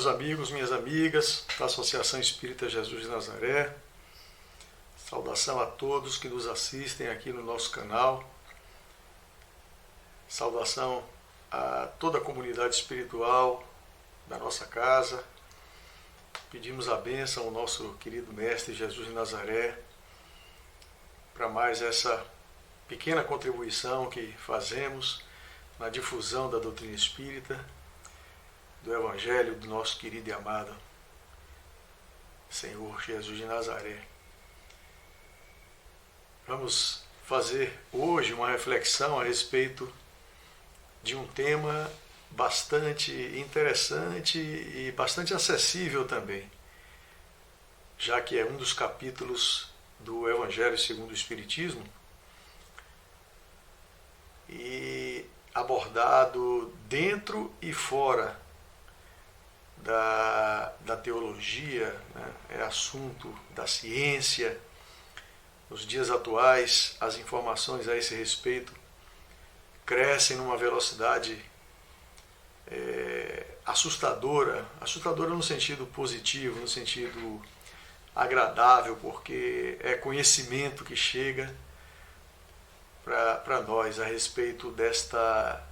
meus amigos, minhas amigas da Associação Espírita Jesus de Nazaré. Saudação a todos que nos assistem aqui no nosso canal. Saudação a toda a comunidade espiritual da nossa casa. Pedimos a bênção ao nosso querido Mestre Jesus de Nazaré para mais essa pequena contribuição que fazemos na difusão da doutrina espírita, do Evangelho do nosso querido e amado Senhor Jesus de Nazaré. Vamos fazer hoje uma reflexão a respeito de um tema bastante interessante e bastante acessível também, já que é um dos capítulos do Evangelho segundo o Espiritismo e abordado dentro e fora da teologia, né? É assunto da ciência. Nos dias atuais, as informações a esse respeito crescem numa velocidade assustadora no sentido positivo, no sentido agradável, porque é conhecimento que chega para nós a respeito desta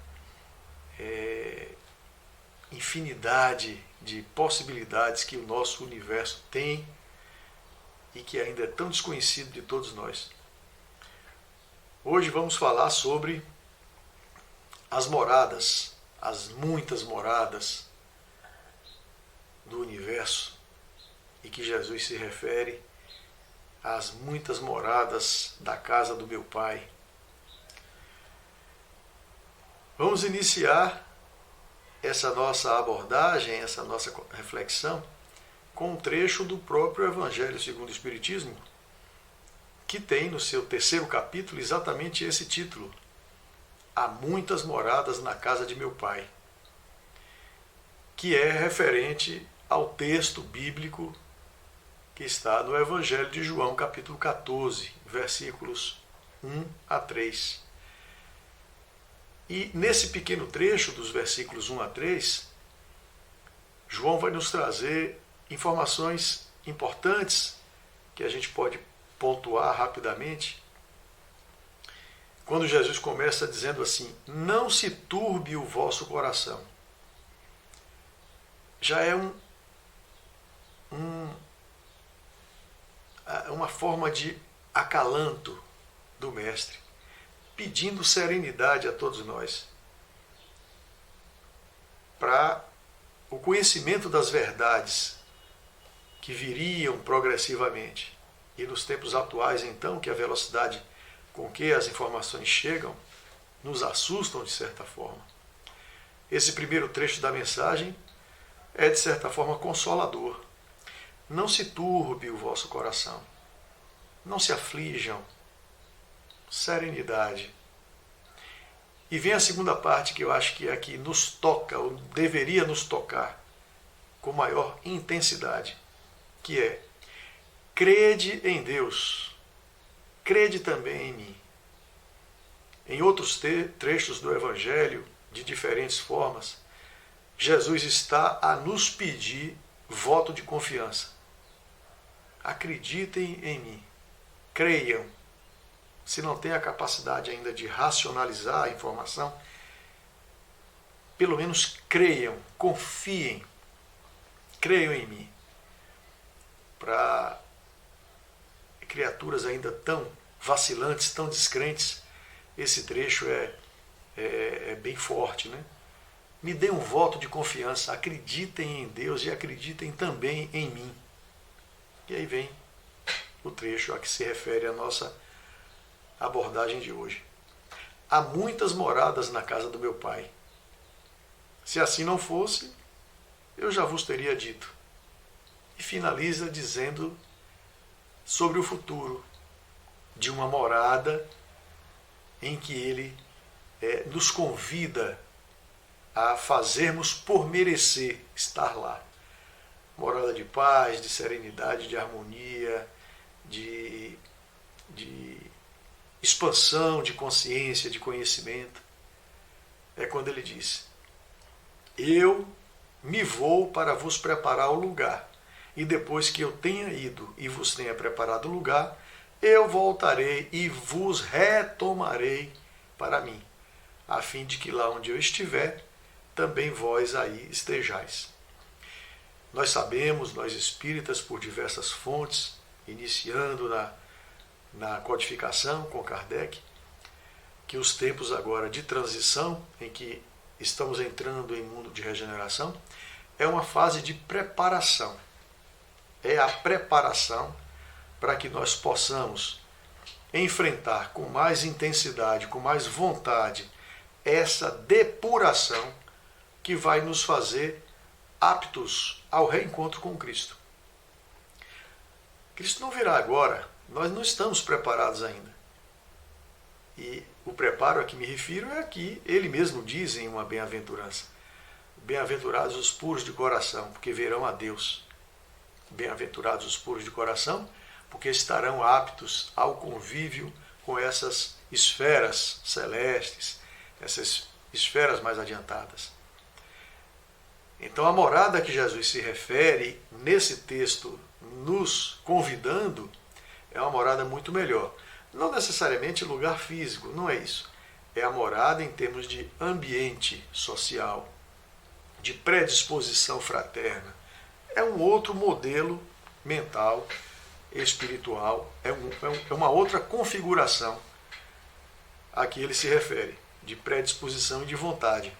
infinidade de possibilidades que o nosso universo tem e que ainda é tão desconhecido de todos nós. Hoje vamos falar sobre as moradas, as muitas moradas do universo, e que Jesus se refere às muitas moradas da casa do meu Pai. Vamos iniciar essa nossa abordagem, essa nossa reflexão, com um trecho do próprio Evangelho segundo o Espiritismo, que tem no seu 3º capítulo exatamente esse título: Há muitas moradas na casa de meu Pai, que é referente ao texto bíblico que está no Evangelho de João, capítulo 14, versículos 1 a 3. E nesse pequeno trecho dos versículos 1 a 3, João vai nos trazer informações importantes que a gente pode pontuar rapidamente. Quando Jesus começa dizendo assim: não se turbe o vosso coração. Já é uma forma de acalanto do Mestre, pedindo serenidade a todos nós, para o conhecimento das verdades que viriam progressivamente. E nos tempos atuais, então, que a velocidade com que as informações chegam nos assustam de certa forma. Esse primeiro trecho da mensagem é, de certa forma, consolador. Não se turbe o vosso coração, não se aflijam, serenidade. E vem a segunda parte, que eu acho que aqui nos toca, ou deveria nos tocar, com maior intensidade, que é: crede em Deus, crede também em mim. Em outros trechos do Evangelho, de diferentes formas, Jesus está a nos pedir voto de confiança. Acreditem em mim, creiam. Se não tem a capacidade ainda de racionalizar a informação, pelo menos creiam, confiem, creiam em mim. Para criaturas ainda tão vacilantes, tão descrentes, esse trecho é bem forte, né? Me dê um voto de confiança, acreditem em Deus e acreditem também em mim. E aí vem o trecho a que se refere a nossa abordagem de hoje. Há muitas moradas na casa do meu Pai. Se assim não fosse, eu já vos teria dito. E finaliza dizendo sobre o futuro de uma morada em que ele nos convida a fazermos por merecer estar lá. Morada de paz, de serenidade, de harmonia, de expansão de consciência, de conhecimento. É quando ele diz: eu me vou para vos preparar o lugar. E depois que eu tenha ido e vos tenha preparado o lugar, eu voltarei e vos retomarei para mim, a fim de que lá onde eu estiver, também vós aí estejais. Nós sabemos, nós espíritas, por diversas fontes, iniciando na codificação com Kardec, que os tempos agora de transição, em que estamos entrando em mundo de regeneração, é uma fase de preparação. É a preparação para que nós possamos enfrentar com mais intensidade, com mais vontade, essa depuração que vai nos fazer aptos ao reencontro com Cristo. Cristo não virá agora, nós não estamos preparados ainda. E o preparo a que me refiro é que ele mesmo diz em uma bem-aventurança: bem-aventurados os puros de coração, porque verão a Deus. Bem-aventurados os puros de coração, porque estarão aptos ao convívio com essas esferas celestes, essas esferas mais adiantadas. Então, a morada a que Jesus se refere nesse texto, nos convidando, é uma morada muito melhor. Não necessariamente lugar físico, não é isso. É a morada em termos de ambiente social, de predisposição fraterna. É um outro modelo mental, espiritual, é uma outra configuração a que ele se refere, de predisposição e de vontade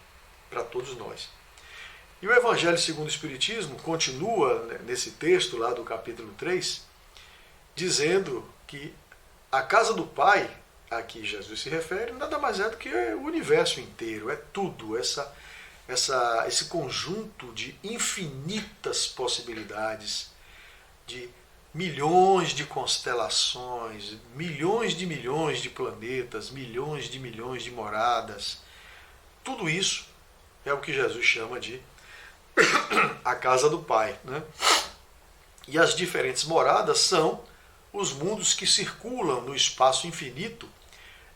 para todos nós. E o Evangelho segundo o Espiritismo continua nesse texto lá do capítulo 3, dizendo que a casa do Pai, a que Jesus se refere, nada mais é do que o universo inteiro, é tudo, esse conjunto de infinitas possibilidades, de milhões de constelações, milhões de planetas, milhões de moradas. Tudo isso é o que Jesus chama de a casa do Pai, né? E as diferentes moradas são os mundos que circulam no espaço infinito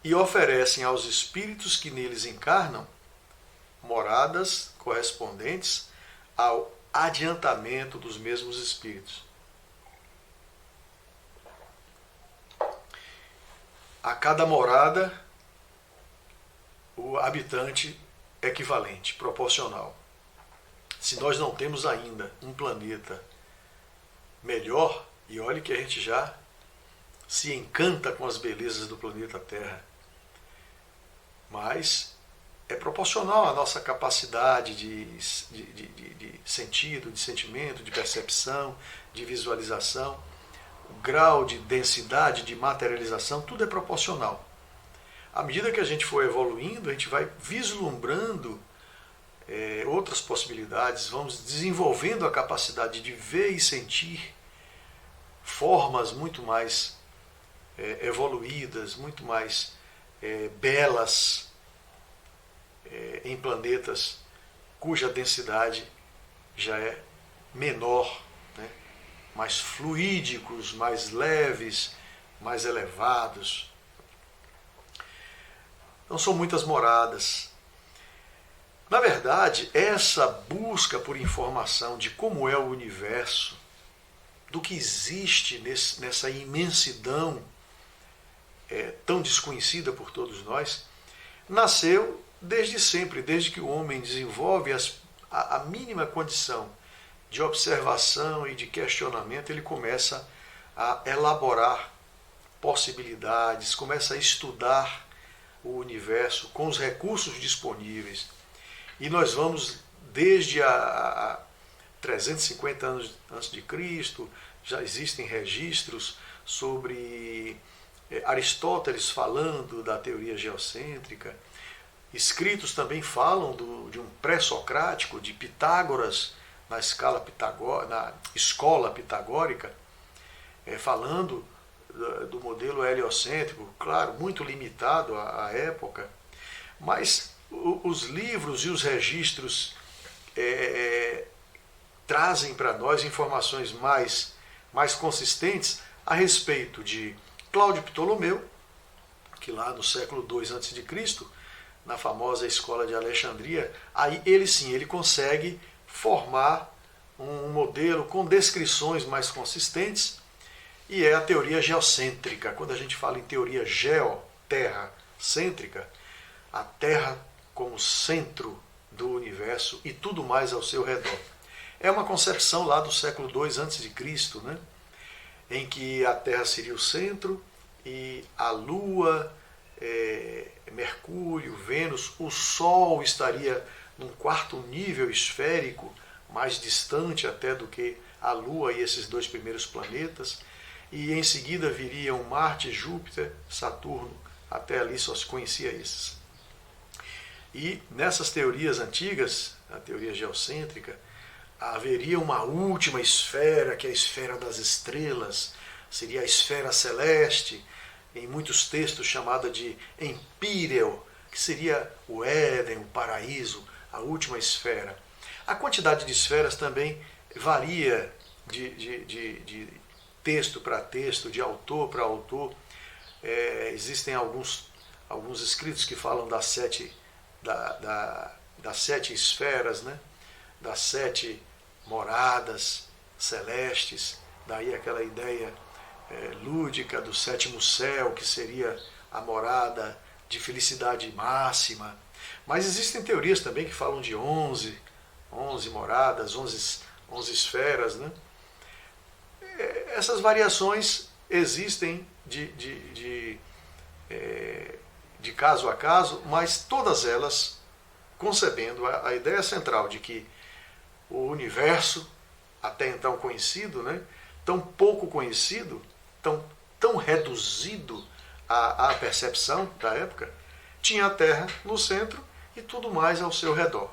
e oferecem aos espíritos que neles encarnam moradas correspondentes ao adiantamento dos mesmos espíritos. A cada morada, o habitante equivalente, proporcional. Se nós não temos ainda um planeta melhor, e olhe que a gente já se encanta com as belezas do planeta Terra, mas é proporcional à nossa capacidade de sentido, de sentimento, de percepção, de visualização, o grau de densidade, de materialização, tudo é proporcional. À medida que a gente for evoluindo, a gente vai vislumbrando outras possibilidades, vamos desenvolvendo a capacidade de ver e sentir formas muito mais evoluídas, muito mais belas em planetas cuja densidade já é menor, né? Mais fluídicos, mais leves, mais elevados. Não são muitas moradas. Na verdade, essa busca por informação de como é o universo, do que existe nessa imensidão tão desconhecida por todos nós, nasceu desde sempre, desde que o homem desenvolve a mínima condição de observação e de questionamento, ele começa a elaborar possibilidades, começa a estudar o universo com os recursos disponíveis. E nós vamos desde a 350 anos antes de Cristo, já existem registros sobre Aristóteles falando da teoria geocêntrica. Escritos também falam de um pré-socrático, de Pitágoras, na escola pitagórica, falando do modelo heliocêntrico, claro, muito limitado à época, mas os livros e os registros trazem para nós informações mais consistentes a respeito de Cláudio Ptolomeu, que lá no século II a.C., na famosa escola de Alexandria, aí ele sim, ele consegue formar um modelo com descrições mais consistentes, e é a teoria geocêntrica. Quando a gente fala em teoria terra-cêntrica, a Terra como centro do universo e tudo mais ao seu redor. É uma concepção lá do século II a.C., né? Em que a Terra seria o centro e a Lua, Mercúrio, Vênus, o Sol estaria num quarto nível esférico, mais distante até do que a Lua e esses dois primeiros planetas, e em seguida viriam Marte, Júpiter, Saturno, até ali só se conhecia esses. E nessas teorias antigas, a teoria geocêntrica, haveria uma última esfera, que é a esfera das estrelas, seria a esfera celeste, em muitos textos chamada de Empíreo, que seria o Éden, o paraíso, a última esfera. A quantidade de esferas também varia de texto para texto, de autor para autor. Existem alguns escritos que falam das sete esferas, né? Das 7 moradas celestes, daí aquela ideia lúdica do 7º céu, que seria a morada de felicidade máxima. Mas existem teorias também que falam de 11 moradas, 11 esferas, né? Essas variações existem de caso a caso, mas todas elas concebendo a ideia central de que o universo, até então conhecido, né, tão pouco conhecido, tão reduzido à percepção da época, tinha a Terra no centro e tudo mais ao seu redor.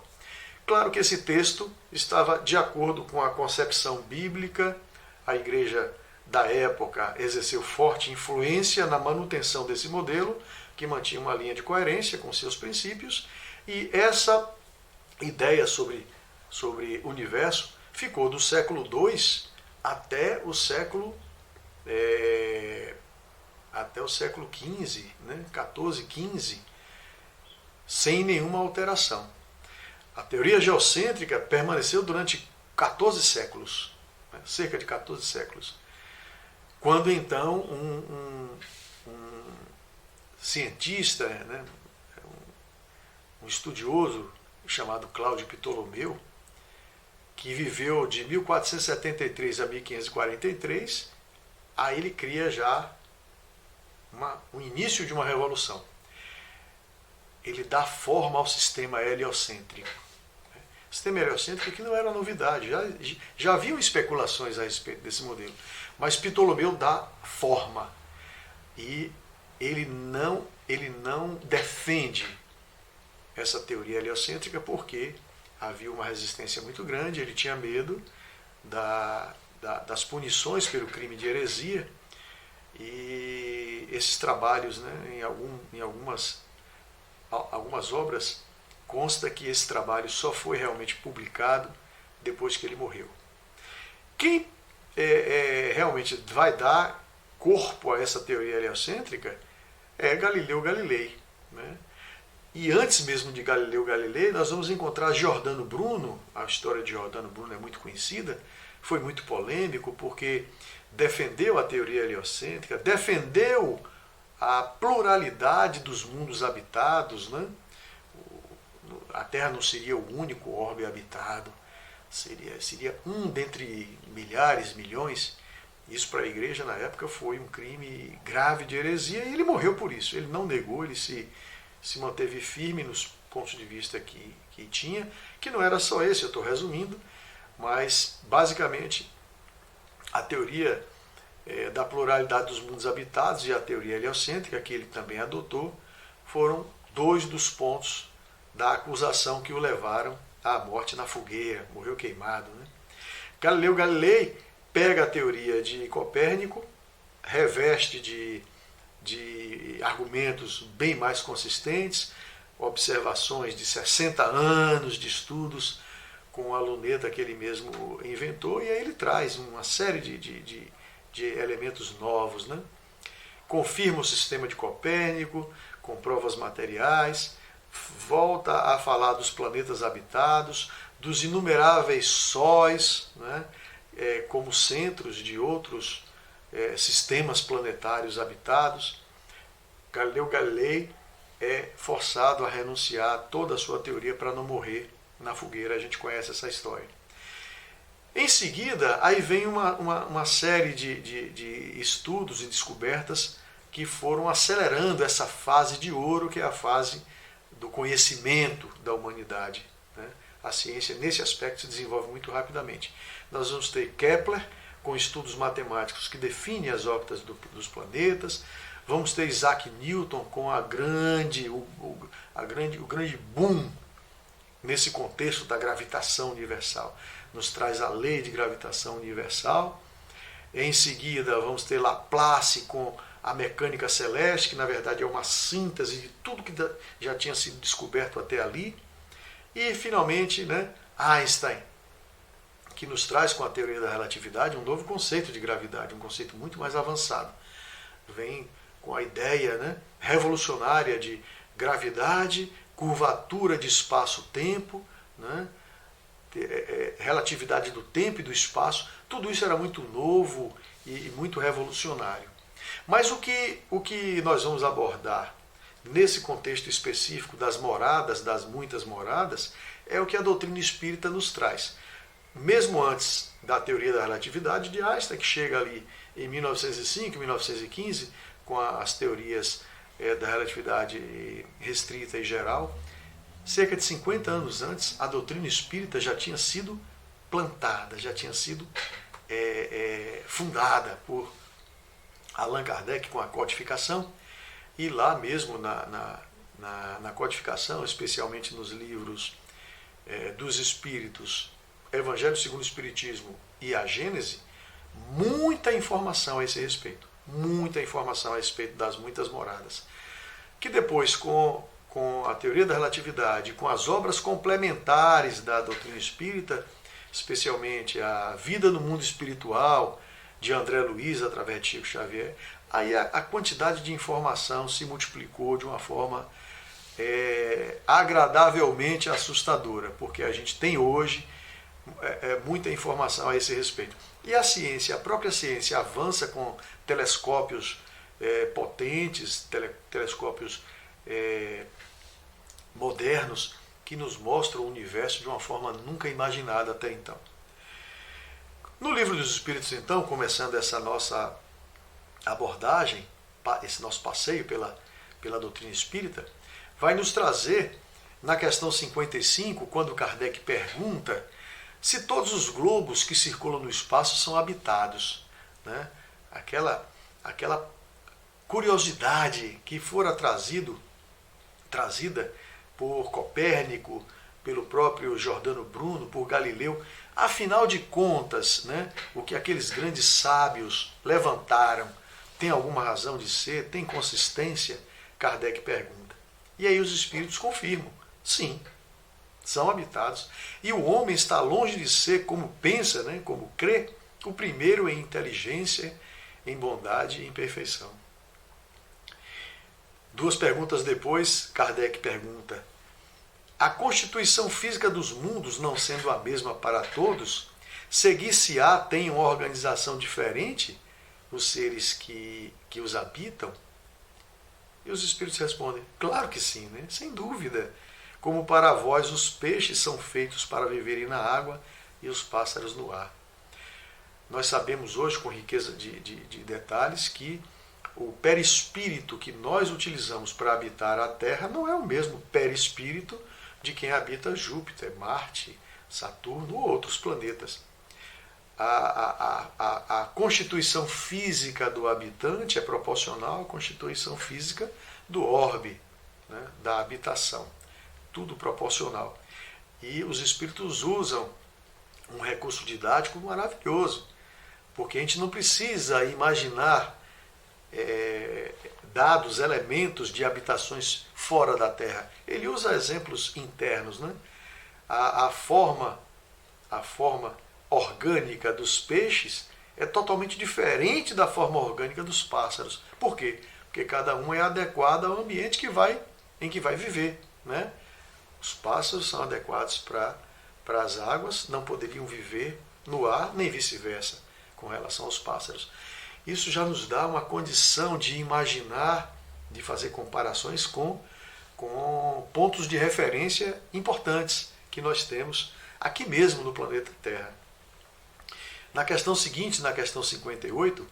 Claro que esse texto estava de acordo com a concepção bíblica. A igreja da época exerceu forte influência na manutenção desse modelo, que mantinha uma linha de coerência com seus princípios, e essa ideia sobre universo ficou do século II até o século XV, né? 14, 15, sem nenhuma alteração. A teoria geocêntrica permaneceu durante 14 séculos, né? Cerca de 14 séculos, quando então um cientista, né? Um estudioso chamado Cláudio Ptolomeu, que viveu de 1473 a 1543, aí ele cria já o início de uma revolução. Ele dá forma ao sistema heliocêntrico. O sistema heliocêntrico que não era novidade, já haviam especulações a respeito desse modelo, mas Ptolomeu dá forma, e ele não defende essa teoria heliocêntrica porque havia uma resistência muito grande, ele tinha medo das punições pelo crime de heresia, e esses trabalhos, né, em algumas obras, consta que esse trabalho só foi realmente publicado depois que ele morreu. Quem realmente vai dar corpo a essa teoria heliocêntrica é Galileu Galilei, né? E antes mesmo de Galileu Galilei, nós vamos encontrar Giordano Bruno. A história de Giordano Bruno é muito conhecida, foi muito polêmico, porque defendeu a teoria heliocêntrica, defendeu a pluralidade dos mundos habitados, né? A Terra não seria o único orbe habitado, seria um dentre milhares, milhões. Isso para a igreja na época foi um crime grave de heresia, e ele morreu por isso. Ele não negou, ele se manteve firme nos pontos de vista que tinha, que não era só esse, eu estou resumindo, mas basicamente a teoria da pluralidade dos mundos habitados e a teoria heliocêntrica, que ele também adotou, foram dois dos pontos da acusação que o levaram à morte na fogueira, morreu queimado, né? Galileu Galilei pega a teoria de Copérnico, reveste de argumentos bem mais consistentes, observações de 60 anos de estudos com a luneta que ele mesmo inventou, e aí ele traz uma série de elementos novos, né? Confirma o sistema de Copérnico com provas materiais, volta a falar dos planetas habitados, dos inumeráveis sóis, né, como centros de outros sistemas planetários habitados, Galileu Galilei é forçado a renunciar a toda a sua teoria para não morrer na fogueira. A gente conhece essa história. Em seguida, aí vem uma série de estudos e descobertas que foram acelerando essa fase de ouro, que é a fase do conhecimento da humanidade, né? A ciência, nesse aspecto, se desenvolve muito rapidamente. Nós vamos ter Kepler, com estudos matemáticos que definem as órbitas dos planetas. Vamos ter Isaac Newton com o grande boom nesse contexto da gravitação universal. Nos traz a lei de gravitação universal. Em seguida, vamos ter Laplace com a mecânica celeste, que na verdade é uma síntese de tudo que já tinha sido descoberto até ali. E, finalmente, né, Einstein, que nos traz com a teoria da relatividade um novo conceito de gravidade, um conceito muito mais avançado. Vem com a ideia, né, revolucionária de gravidade, curvatura de espaço-tempo, né, relatividade do tempo e do espaço. Tudo isso era muito novo e muito revolucionário. Mas o que nós vamos abordar nesse contexto específico das moradas, das muitas moradas, é o que a doutrina espírita nos traz. Mesmo antes da teoria da relatividade de Einstein, que chega ali em 1905, 1915, com as teorias da relatividade restrita e geral, cerca de 50 anos antes, a doutrina espírita já tinha sido plantada, já tinha sido fundada por Allan Kardec com a codificação, e lá mesmo na codificação, especialmente nos livros dos Espíritos, Evangelho segundo o Espiritismo e a Gênese, muita informação a esse respeito. Muita informação a respeito das muitas moradas. Que depois, com a teoria da relatividade, com as obras complementares da doutrina espírita, especialmente a Vida no Mundo Espiritual, de André Luiz, através de Chico Xavier, aí a quantidade de informação se multiplicou de uma forma agradavelmente assustadora, porque a gente tem hoje muita informação a esse respeito. E a ciência, a própria ciência avança com telescópios potentes, telescópios modernos, que nos mostram o universo de uma forma nunca imaginada até então. No Livro dos Espíritos, então, começando essa nossa abordagem, esse nosso passeio pela doutrina espírita, vai nos trazer, na questão 55, quando Kardec pergunta se todos os globos que circulam no espaço são habitados, né? Aquela curiosidade que fora trazida por Copérnico, pelo próprio Giordano Bruno, por Galileu. Afinal de contas, né, o que aqueles grandes sábios levantaram tem alguma razão de ser? Tem consistência? Kardec pergunta. E aí os espíritos confirmam. Sim, são habitados. E o homem está longe de ser, como pensa, né, como crê, o primeiro em inteligência, em bondade e em perfeição. 2 perguntas depois, Kardec pergunta: a constituição física dos mundos não sendo a mesma para todos, seguir-se-á tem uma organização diferente os seres que os habitam? E os espíritos respondem: claro que sim, né? Sem dúvida. Como para vós os peixes são feitos para viverem na água e os pássaros no ar. Nós sabemos hoje, com riqueza de detalhes, que o perispírito que nós utilizamos para habitar a Terra não é o mesmo perispírito de quem habita Júpiter, Marte, Saturno ou outros planetas. A constituição física do habitante é proporcional à constituição física do orbe, né, da habitação. Tudo proporcional. E os espíritos usam um recurso didático maravilhoso, porque a gente não precisa imaginar dados, elementos de habitações fora da Terra. Ele usa exemplos internos, né? A forma orgânica dos peixes é totalmente diferente da forma orgânica dos pássaros. Por quê? Porque cada um é adequado ao ambiente em que vai viver, né? Os pássaros são adequados para para as águas, não poderiam viver no ar, nem vice-versa, com relação aos pássaros. Isso já nos dá uma condição de imaginar, de fazer comparações com pontos de referência importantes que nós temos aqui mesmo no planeta Terra. Na questão seguinte, na questão 58,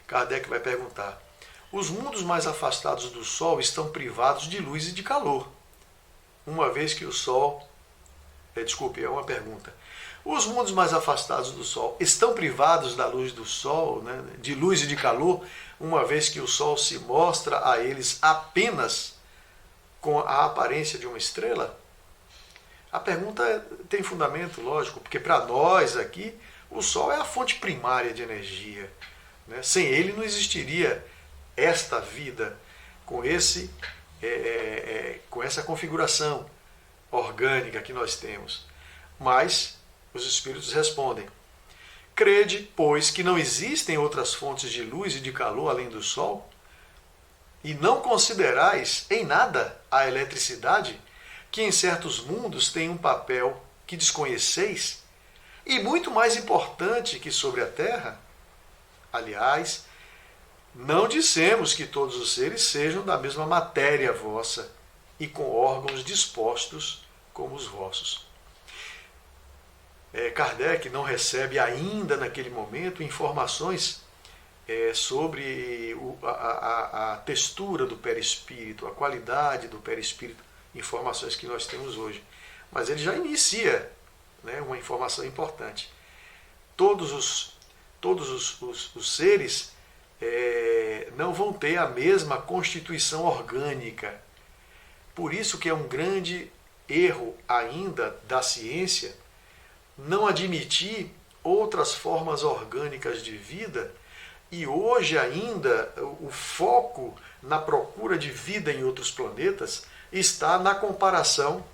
Kardec vai perguntar: os mundos mais afastados do Sol estão privados de luz e de calor, uma vez que o Sol... Desculpe, é uma pergunta. Os mundos mais afastados do Sol estão privados da luz do Sol, né, de luz e de calor, uma vez que o Sol se mostra a eles apenas com a aparência de uma estrela? A pergunta tem fundamento, lógico, porque para nós aqui o Sol é a fonte primária de energia, né? Sem ele não existiria esta vida com essa configuração orgânica que nós temos. Mas os espíritos respondem: crede, pois, que não existem outras fontes de luz e de calor além do Sol? E não considerais em nada a eletricidade, que em certos mundos tem um papel que desconheceis, e muito mais importante que sobre a Terra? Aliás, não dissemos que todos os seres sejam da mesma matéria vossa, e com órgãos dispostos como os vossos. Kardec não recebe ainda naquele momento informações sobre a textura do perispírito, a qualidade do perispírito, informações que nós temos hoje. Mas ele já inicia, né, uma informação importante. Todos os seres não vão ter a mesma constituição orgânica. Por isso que é um grande erro ainda da ciência não admitir outras formas orgânicas de vida, e hoje ainda o foco na procura de vida em outros planetas está na comparação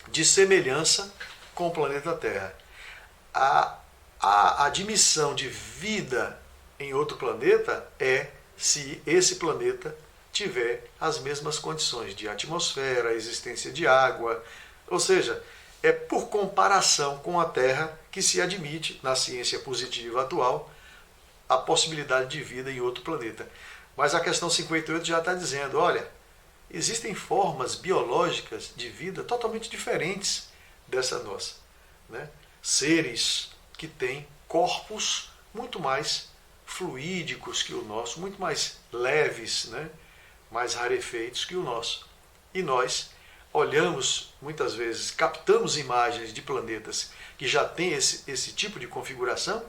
de semelhança com o planeta Terra. A admissão de vida em outro planeta é se esse planeta tiver as mesmas condições de atmosfera, existência de água, ou seja, é por comparação com a Terra que se admite, na ciência positiva atual, a possibilidade de vida em outro planeta. Mas a questão 58 já está dizendo, olha, existem formas biológicas de vida totalmente diferentes dessa nossa, né? Seres que têm corpos muito mais fluídicos que o nosso, muito mais leves, né? Mais rarefeitos que o nosso. E nós olhamos, muitas vezes, captamos imagens de planetas que já têm esse tipo de configuração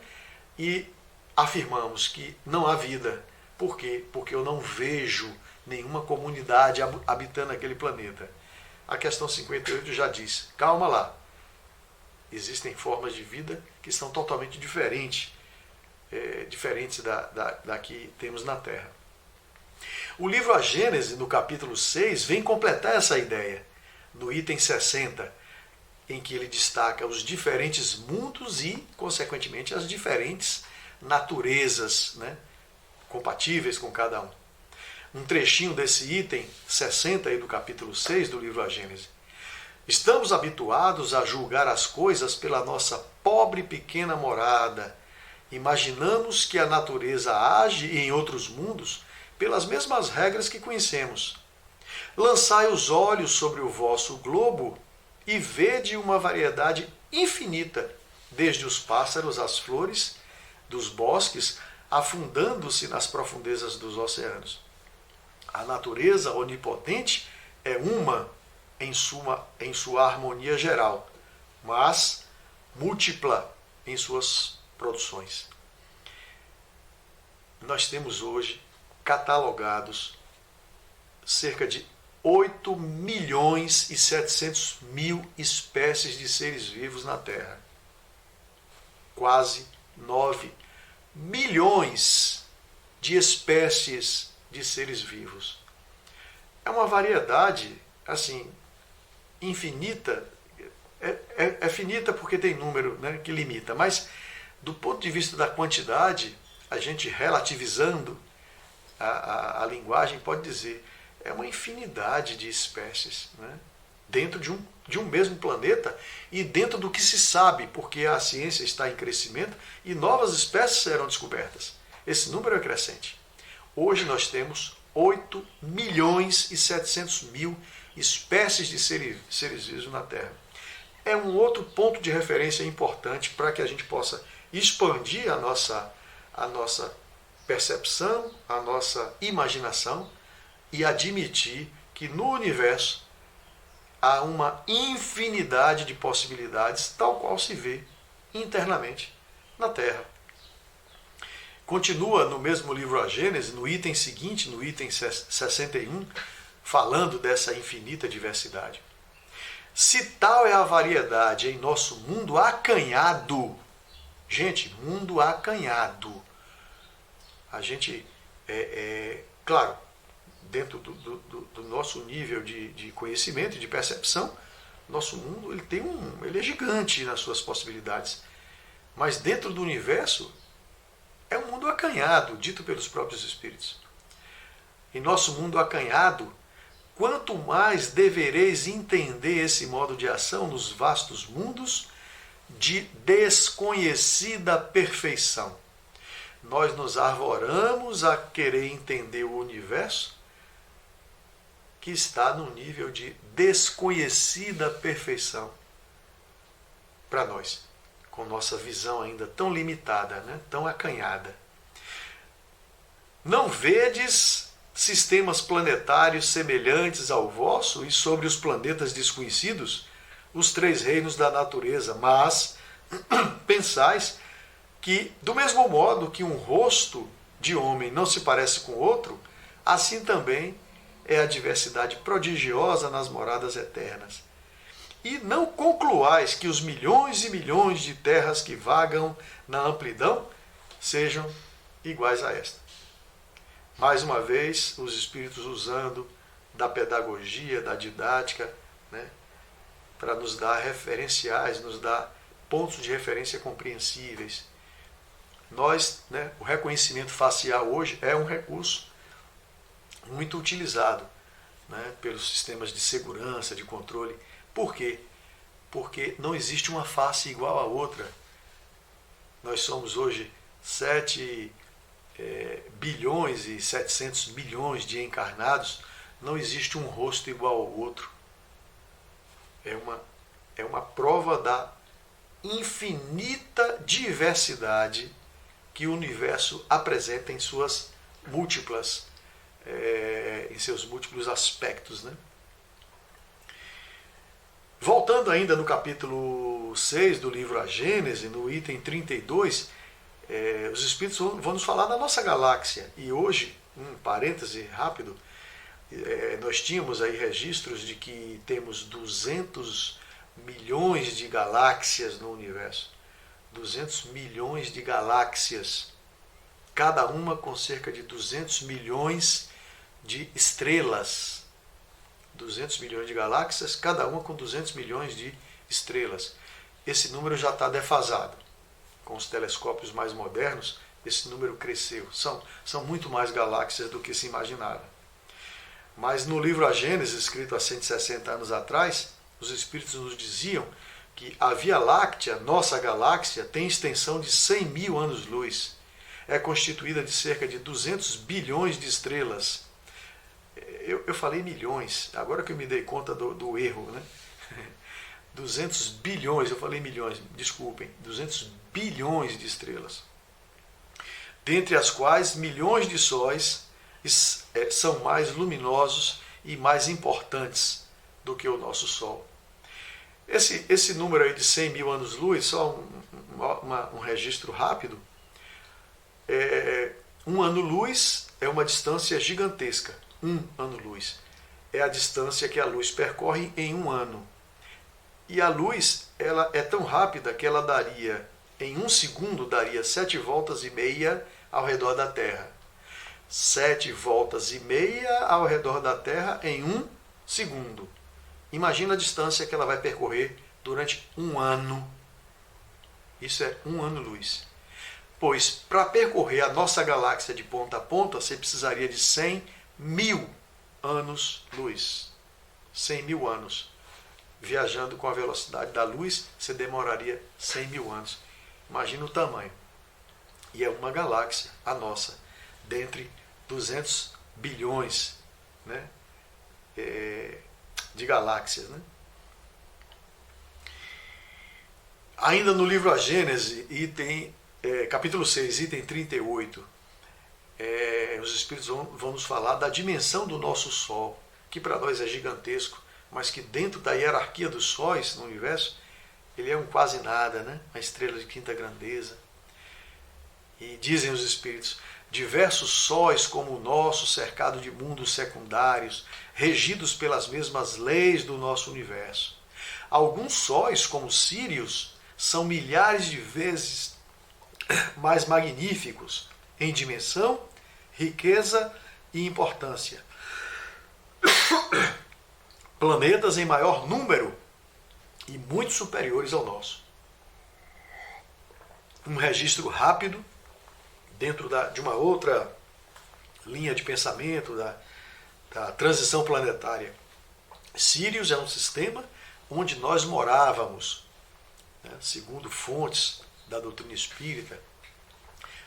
e afirmamos que não há vida. Por quê? Porque eu não vejo nenhuma comunidade habitando aquele planeta. A questão 58 já diz, calma lá, existem formas de vida que são totalmente diferentes da que temos na Terra. O livro A Gênese, no capítulo 6, vem completar essa ideia, no item 60, em que ele destaca os diferentes mundos e, consequentemente, as diferentes naturezas, né, compatíveis com cada um. Um trechinho desse item 60 aí do capítulo 6 do livro A Gênese. Estamos habituados a julgar as coisas pela nossa pobre pequena morada. Imaginamos que a natureza age em outros mundos pelas mesmas regras que conhecemos. Lançai os olhos sobre o vosso globo e vede uma variedade infinita, desde os pássaros às flores, dos bosques, afundando-se nas profundezas dos oceanos. A natureza onipotente é uma em sua harmonia geral, mas múltipla em suas produções. Nós temos hoje catalogados cerca de 8 milhões e 700 mil espécies de seres vivos na Terra. Quase 9 milhões de espécies de seres vivos. É uma variedade, assim, infinita. É finita porque tem número, né, que limita, mas do ponto de vista da quantidade, a gente relativizando a linguagem pode dizer, é uma infinidade de espécies, né? dentro de um mesmo planeta e dentro do que se sabe, porque a ciência está em crescimento e novas espécies serão descobertas. Esse número é crescente. Hoje nós temos 8 milhões e 700 mil espécies de seres vivos na Terra. É um outro ponto de referência importante para que a gente possa expandir a nossa percepção, a nossa imaginação e admitir que no universo há uma infinidade de possibilidades, tal qual se vê internamente na Terra. Continua no mesmo livro A Gênese, no item seguinte, no item 61, falando dessa infinita diversidade. Se tal é a variedade em nosso mundo acanhado, gente, mundo acanhado, a gente, claro, dentro do nosso nível de conhecimento e de percepção, nosso mundo ele é gigante nas suas possibilidades. Mas dentro do universo é um mundo acanhado, dito pelos próprios Espíritos. Em nosso mundo acanhado, quanto mais devereis entender esse modo de ação nos vastos mundos de desconhecida perfeição. Nós nos arvoramos a querer entender o universo que está num nível de desconhecida perfeição para nós, com nossa visão ainda tão limitada, né? Tão acanhada. Não vedes sistemas planetários semelhantes ao vosso e sobre os planetas desconhecidos os 3 reinos da natureza, mas pensais que, do mesmo modo que um rosto de homem não se parece com outro, assim também é a diversidade prodigiosa nas moradas eternas. E não concluais que os milhões e milhões de terras que vagam na amplidão sejam iguais a esta. Mais uma vez, os Espíritos usando da pedagogia, da didática, né, para nos dar referenciais, nos dar pontos de referência compreensíveis. Nós, né, o reconhecimento facial hoje é um recurso muito utilizado, né, pelos sistemas de segurança, de controle. Por quê? Porque não existe uma face igual à outra. Nós somos hoje 7 bilhões e 700 milhões de encarnados, não existe um rosto igual ao outro. É uma prova da infinita diversidade que o universo apresenta em suas múltiplas, em seus múltiplos aspectos, né? Voltando ainda no capítulo 6 do livro A Gênese, no item 32, os Espíritos vão nos falar da nossa galáxia. E hoje, um parêntese rápido, nós tínhamos aí registros de que temos 200 milhões de galáxias no universo. 200 milhões de galáxias, cada uma com cerca de 200 milhões de estrelas. 200 milhões de galáxias, cada uma com 200 milhões de estrelas. Esse número já está defasado. Com os telescópios mais modernos, esse número cresceu. São muito mais galáxias do que se imaginava. Mas no livro A Gênese, escrito há 160 anos atrás, os Espíritos nos diziam que a Via Láctea, nossa galáxia, tem extensão de 100 mil anos-luz. É constituída de cerca de 200 bilhões de estrelas. Eu falei milhões, agora que eu me dei conta do erro, né? 200 bilhões, eu falei milhões, desculpem, 200 bilhões de estrelas. Dentre as quais milhões de sóis são mais luminosos e mais importantes do que o nosso Sol. Esse número aí de 100 mil anos-luz, só um registro rápido, um ano-luz é uma distância gigantesca. Um ano-luz é a distância que a luz percorre em um ano. E a luz, ela é tão rápida que ela daria, em um segundo, daria 7 voltas e meia ao redor da Terra. 7 voltas e meia ao redor da Terra em um segundo. Imagina a distância que ela vai percorrer durante um ano. Isso é um ano-luz. Pois, para percorrer a nossa galáxia de ponta a ponta, você precisaria de 100 mil anos-luz. 100 mil anos. viajando com a velocidade da luz, você demoraria 100 mil anos. Imagina o tamanho. E é uma galáxia, a nossa, dentre 200 bilhões, né, de galáxias. Né? Ainda no livro A Gênese, capítulo 6, item 38, os Espíritos vão nos falar da dimensão do nosso Sol, que para nós é gigantesco, mas que dentro da hierarquia dos sóis no universo, ele é um quase nada, né? Uma estrela de quinta grandeza. E dizem os Espíritos, diversos sóis como o nosso, cercado de mundos secundários, regidos pelas mesmas leis do nosso universo. Alguns sóis, como Sírios, são milhares de vezes mais magníficos em dimensão, riqueza e importância. Planetas em maior número e muito superiores ao nosso. Um registro rápido dentro de uma outra linha de pensamento da transição planetária. Sírios é um sistema onde nós morávamos, né, segundo fontes da doutrina espírita,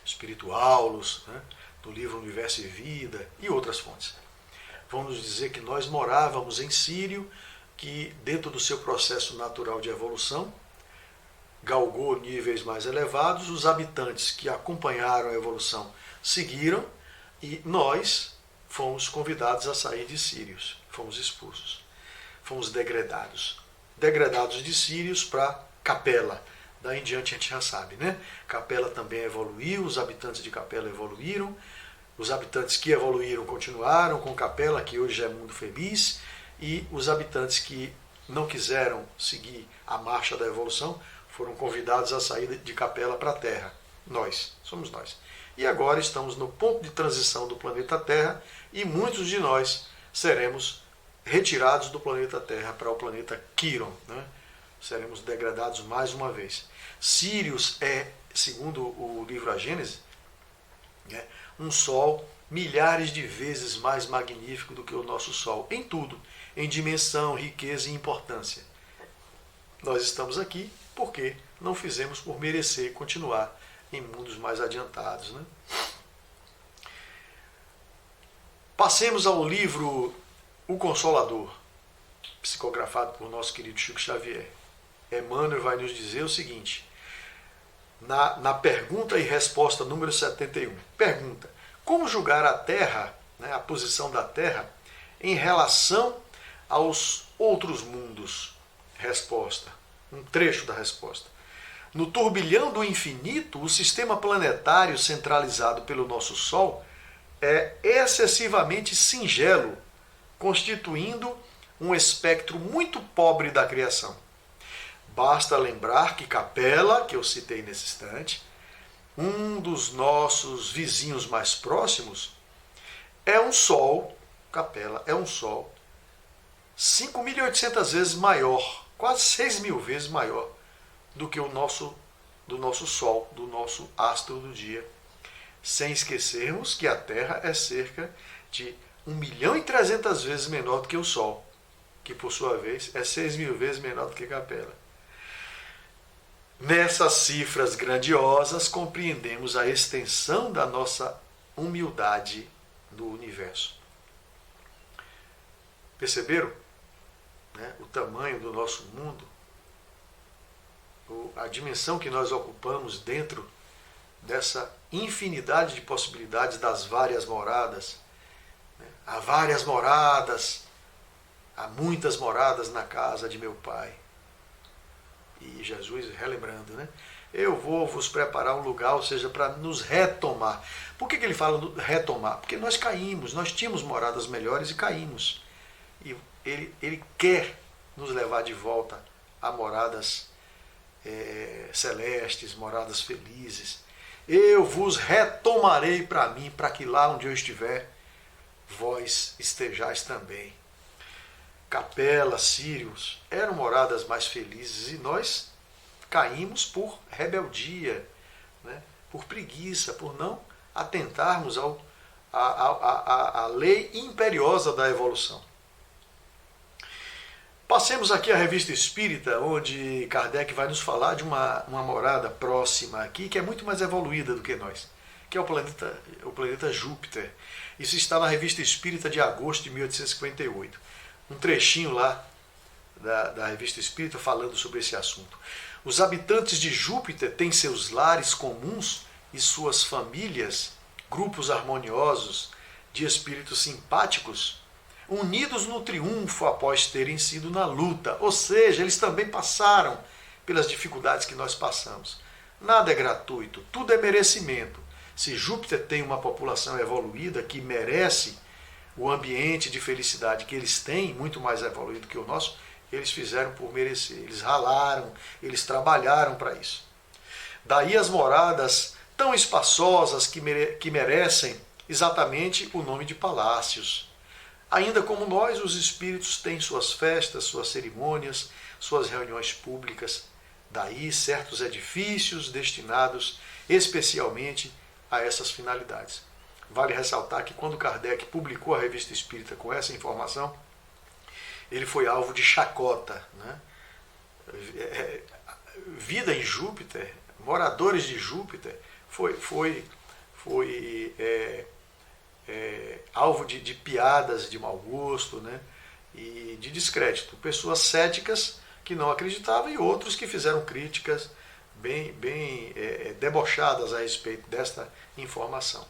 Espiritualos, né, do livro Universo e Vida e outras fontes. Vamos dizer que nós morávamos em Sírio, que dentro do seu processo natural de evolução, galgou níveis mais elevados, os habitantes que acompanharam a evolução seguiram e nós fomos convidados a sair de Sírios, fomos expulsos, fomos degradados. Degradados de Sírios para Capela. Daí em diante a gente já sabe, né? Capela também evoluiu, os habitantes de Capela evoluíram, os habitantes que evoluíram continuaram com Capela, que hoje é Mundo Feliz, e os habitantes que não quiseram seguir a marcha da evolução foram convidados a sair de Capela para a Terra. Nós, somos nós. E agora estamos no ponto de transição do planeta Terra e muitos de nós seremos retirados do planeta Terra para o planeta Quiron, né? Seremos degradados mais uma vez. Sírios é, segundo o livro A Gênese, né, um Sol milhares de vezes mais magnífico do que o nosso Sol, em tudo, em dimensão, riqueza e importância. Nós estamos aqui porque não fizemos por merecer continuar em mundos mais adiantados. Né? Passemos ao livro O Consolador, psicografado por nosso querido Chico Xavier. Emmanuel vai nos dizer o seguinte, na pergunta e resposta número 71. Pergunta, como julgar a Terra, né, a posição da Terra, em relação aos outros mundos? Resposta, um trecho da resposta. No turbilhão do infinito, o sistema planetário centralizado pelo nosso Sol é excessivamente singelo, constituindo um espectro muito pobre da criação. Basta lembrar que Capela, que eu citei nesse instante, um dos nossos vizinhos mais próximos, é um Sol, Capela é um Sol, 5.800 vezes maior, quase 6.000 vezes maior do que do nosso Sol, do nosso astro do dia. Sem esquecermos que a Terra é cerca de 1.300.000 vezes menor do que o Sol, que por sua vez é 6.000 vezes menor do que Capela. Nessas cifras grandiosas, compreendemos a extensão da nossa humildade no universo. Perceberam, né, o tamanho do nosso mundo, a dimensão que nós ocupamos dentro dessa infinidade de possibilidades das várias moradas? Né? Há várias moradas, há muitas moradas na casa de meu Pai. E Jesus relembrando, né? Eu vou vos preparar um lugar, ou seja, para nos retomar. Por que ele fala retomar? Porque nós caímos, nós tínhamos moradas melhores e caímos. E ele quer nos levar de volta a moradas celestes, moradas felizes. Eu vos retomarei para mim, para que lá onde eu estiver, vós estejais também. Capela, Sírios, eram moradas mais felizes e nós caímos por rebeldia, né? Por preguiça, por não atentarmos à lei imperiosa da evolução. Passemos aqui a Revista Espírita, onde Kardec vai nos falar de uma morada próxima aqui, que é muito mais evoluída do que nós, que é o planeta Júpiter. Isso está na Revista Espírita de agosto de 1858. Um trechinho lá da Revista Espírita falando sobre esse assunto. Os habitantes de Júpiter têm seus lares comuns e suas famílias, grupos harmoniosos de espíritos simpáticos, unidos no triunfo após terem sido na luta. Ou seja, eles também passaram pelas dificuldades que nós passamos. Nada é gratuito, tudo é merecimento. Se Júpiter tem uma população evoluída que merece o ambiente de felicidade que eles têm, muito mais evoluído que o nosso, eles fizeram por merecer. Eles ralaram, eles trabalharam para isso. Daí as moradas tão espaçosas que merecem exatamente o nome de palácios. Ainda como nós, os espíritos têm suas festas, suas cerimônias, suas reuniões públicas. Daí certos edifícios destinados especialmente a essas finalidades. Vale ressaltar que quando Kardec publicou a Revista Espírita com essa informação, ele foi alvo de chacota, né? Vida em Júpiter, moradores de Júpiter, foi alvo de piadas de mau gosto, né? E de descrédito. Pessoas céticas que não acreditavam e outros que fizeram críticas bem debochadas a respeito desta informação.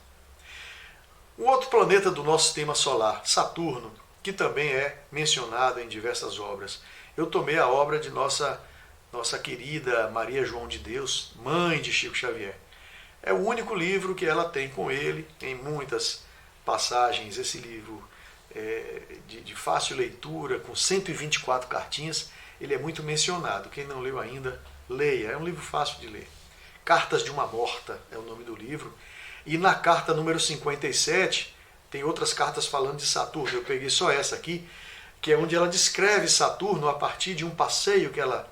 O outro planeta do nosso sistema solar, Saturno, que também é mencionado em diversas obras. Eu tomei a obra de nossa querida Maria João de Deus, mãe de Chico Xavier. É o único livro que ela tem com ele, em muitas passagens, esse livro de fácil leitura, com 124 cartinhas, ele é muito mencionado. Quem não leu ainda, leia, é um livro fácil de ler. Cartas de uma Morta é o nome do livro. E na carta número 57, tem outras cartas falando de Saturno. Eu peguei só essa aqui, que é onde ela descreve Saturno a partir de um passeio que ela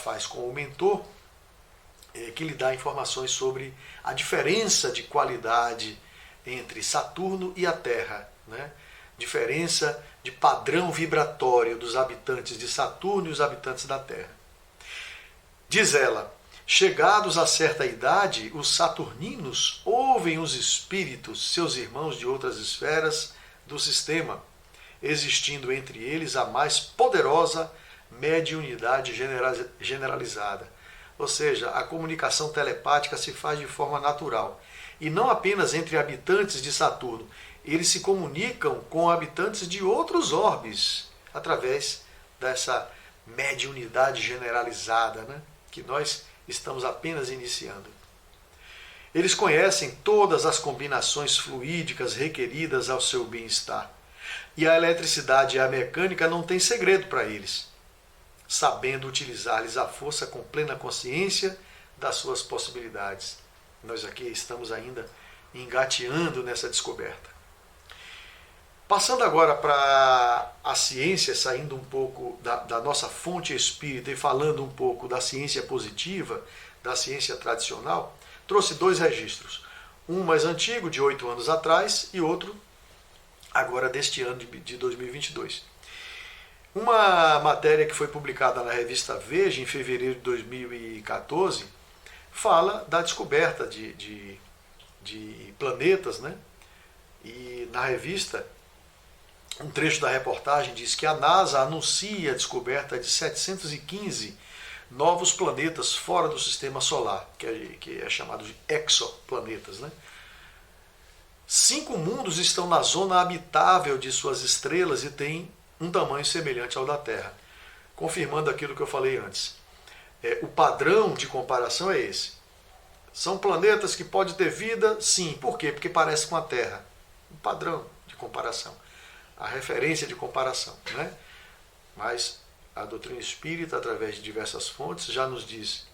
faz com o mentor, que lhe dá informações sobre a diferença de qualidade entre Saturno e a Terra, né? Diferença de padrão vibratório dos habitantes de Saturno e os habitantes da Terra. Diz ela: chegados a certa idade, os saturninos ouvem os espíritos, seus irmãos de outras esferas do sistema, existindo entre eles a mais poderosa mediunidade generalizada. Ou seja, a comunicação telepática se faz de forma natural. E não apenas entre habitantes de Saturno, eles se comunicam com habitantes de outros orbes, através dessa mediunidade generalizada, né? Que nós estamos apenas iniciando. Eles conhecem todas as combinações fluídicas requeridas ao seu bem-estar. E a eletricidade e a mecânica não têm segredo para eles, sabendo utilizar-lhes a força com plena consciência das suas possibilidades. Nós aqui estamos ainda engateando nessa descoberta. Passando agora para a ciência, saindo um pouco da nossa fonte espírita e falando um pouco da ciência positiva, da ciência tradicional, trouxe dois registros. Um mais antigo, de 8 anos atrás, e outro agora deste ano de 2022. Uma matéria que foi publicada na revista Veja em fevereiro de 2014 fala da descoberta de planetas, né? E na revista, um trecho da reportagem diz que a NASA anuncia a descoberta de 715 novos planetas fora do sistema solar, que é chamado de exoplanetas, né? 5 mundos estão na zona habitável de suas estrelas e têm um tamanho semelhante ao da Terra, confirmando aquilo que eu falei antes. O padrão de comparação é esse. São planetas que podem ter vida? Sim. Por quê? Porque parece com a Terra. O padrão de comparação. A referência de comparação, né? Mas a doutrina espírita, através de diversas fontes, já nos diz: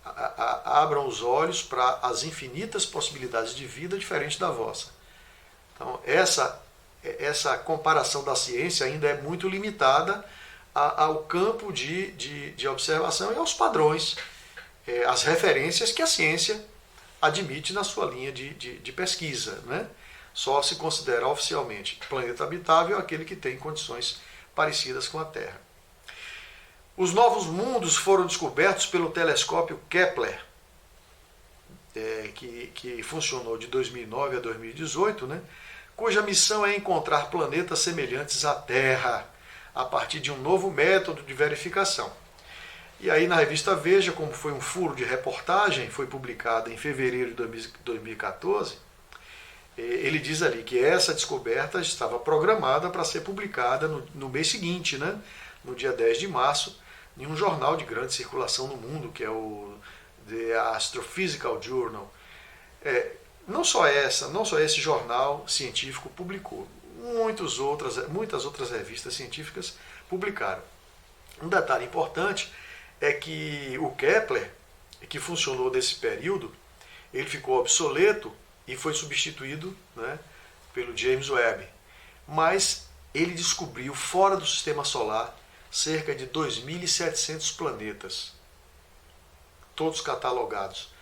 abram os olhos para as infinitas possibilidades de vida diferentes da vossa. Então, essa comparação da ciência ainda é muito limitada ao campo de observação e aos padrões, as referências que a ciência admite na sua linha de pesquisa, né? Só se considera oficialmente planeta habitável aquele que tem condições parecidas com a Terra. Os novos mundos foram descobertos pelo telescópio Kepler, que funcionou de 2009 a 2018, né? Cuja missão é encontrar planetas semelhantes à Terra, a partir de um novo método de verificação. E aí na revista Veja, como foi um furo de reportagem, foi publicada em fevereiro de 2014, ele diz ali que essa descoberta estava programada para ser publicada no mês seguinte, né? No dia 10 de março, em um jornal de grande circulação no mundo, que é o The Astrophysical Journal. Não só esse jornal científico publicou, muitas outras revistas científicas publicaram. Um detalhe importante é que o Kepler, que funcionou nesse período, ele ficou obsoleto e foi substituído, né, pelo James Webb. Mas ele descobriu, fora do sistema solar, cerca de 2.700 planetas, todos catalogados.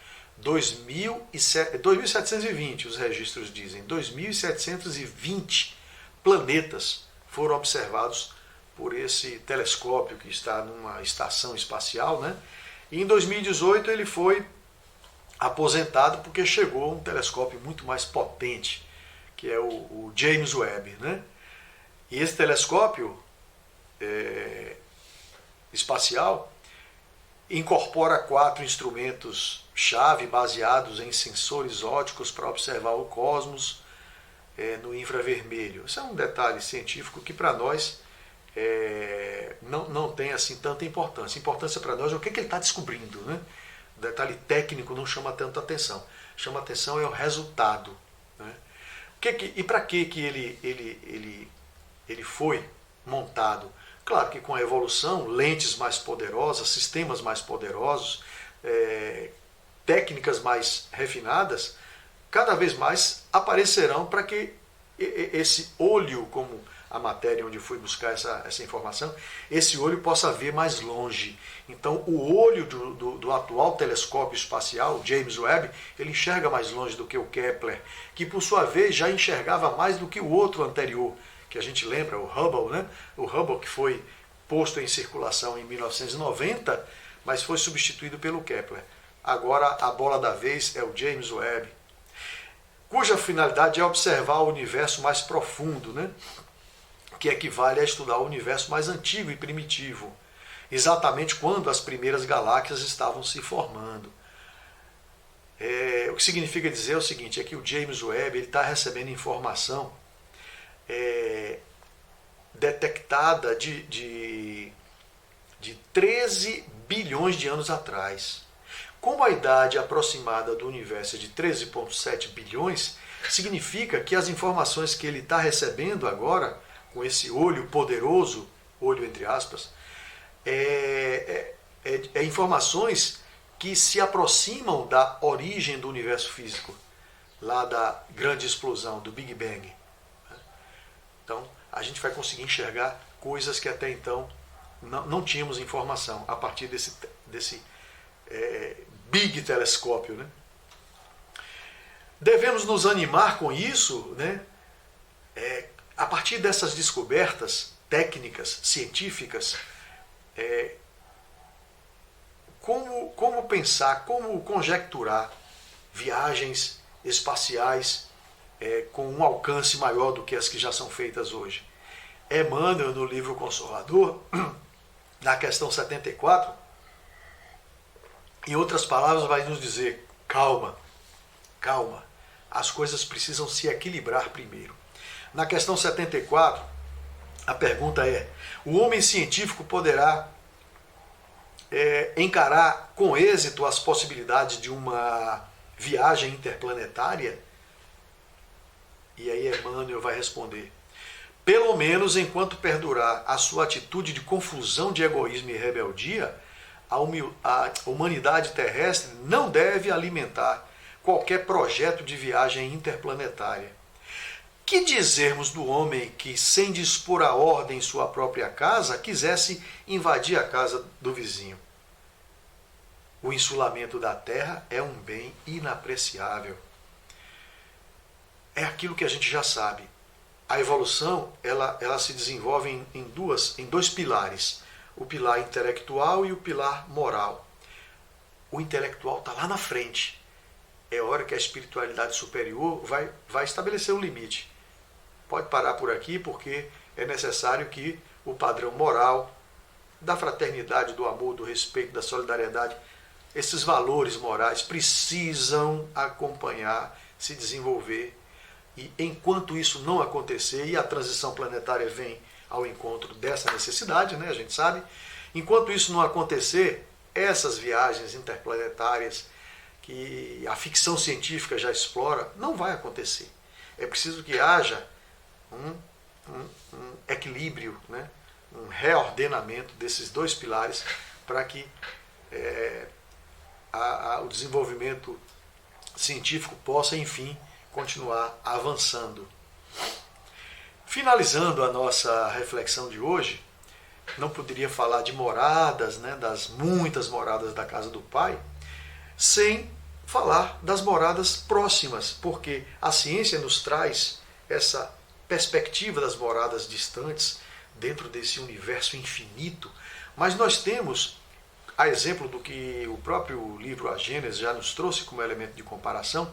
2.720, os registros dizem, 2.720 planetas foram observados por esse telescópio que está numa estação espacial, né? E em 2018 ele foi aposentado porque chegou um telescópio muito mais potente, que é o James Webb, né? E esse telescópio espacial incorpora 4 instrumentos-chave baseados em sensores ópticos para observar o cosmos no infravermelho. Isso é um detalhe científico que para nós não tem assim tanta importância. A importância para nós é o que ele está descobrindo, né? O detalhe técnico não chama tanta atenção. Chama atenção é o resultado, né? E para que ele foi montado? Claro que com a evolução, lentes mais poderosas, sistemas mais poderosos, técnicas mais refinadas, cada vez mais aparecerão para que esse olho, como a matéria onde fui buscar essa informação, esse olho possa ver mais longe. Então o olho do atual telescópio espacial, James Webb, ele enxerga mais longe do que o Kepler, que por sua vez já enxergava mais do que o outro anterior, que a gente lembra, o Hubble, né? O Hubble que foi posto em circulação em 1990, mas foi substituído pelo Kepler. Agora a bola da vez é o James Webb, cuja finalidade é observar o universo mais profundo, né? Que equivale a estudar o universo mais antigo e primitivo, exatamente quando as primeiras galáxias estavam se formando. O que significa dizer o seguinte, é que o James Webb está recebendo informação detectada de 13 bilhões de anos atrás. Como a idade aproximada do universo é de 13,7 bilhões, significa que as informações que ele está recebendo agora, com esse olho poderoso, olho entre aspas, informações que se aproximam da origem do universo físico, lá da grande explosão, do Big Bang. Então, a gente vai conseguir enxergar coisas que até então não tínhamos informação, a partir desse big telescópio, né? Devemos nos animar com isso, né? A partir dessas descobertas técnicas, científicas, como pensar, como conjecturar viagens espaciais com um alcance maior do que as que já são feitas hoje. Emmanuel, no livro Consolador, na questão 74, em outras palavras, vai nos dizer, calma, calma, as coisas precisam se equilibrar primeiro. Na questão 74, a pergunta é, o homem científico poderá encarar com êxito as possibilidades de uma viagem interplanetária? E aí Emmanuel vai responder, pelo menos enquanto perdurar a sua atitude de confusão de egoísmo e rebeldia, a humanidade terrestre não deve alimentar qualquer projeto de viagem interplanetária. Que dizermos do homem que, sem dispor a ordem em sua própria casa, quisesse invadir a casa do vizinho? O insulamento da terra é um bem inapreciável. É aquilo que a gente já sabe. a evolução ela se desenvolve em dois pilares, o pilar intelectual e o pilar moral. O intelectual está lá na frente. É hora que a espiritualidade superior vai estabelecer um limite. Pode parar por aqui, porque é necessário que o padrão moral, da fraternidade, do amor, do respeito, da solidariedade, esses valores morais precisam acompanhar, se desenvolver. E enquanto isso não acontecer, e a transição planetária vem ao encontro dessa necessidade, né, a gente sabe, enquanto isso não acontecer, essas viagens interplanetárias que a ficção científica já explora, não vai acontecer. É preciso que haja um equilíbrio, né, um reordenamento desses dois pilares para que o desenvolvimento científico possa, enfim, continuar avançando. Finalizando a nossa reflexão de hoje, não poderia falar de moradas, né, das muitas moradas da casa do Pai, sem falar das moradas próximas, porque a ciência nos traz essa perspectiva das moradas distantes dentro desse universo infinito, mas nós temos, a exemplo do que o próprio livro A Gênese já nos trouxe como elemento de comparação,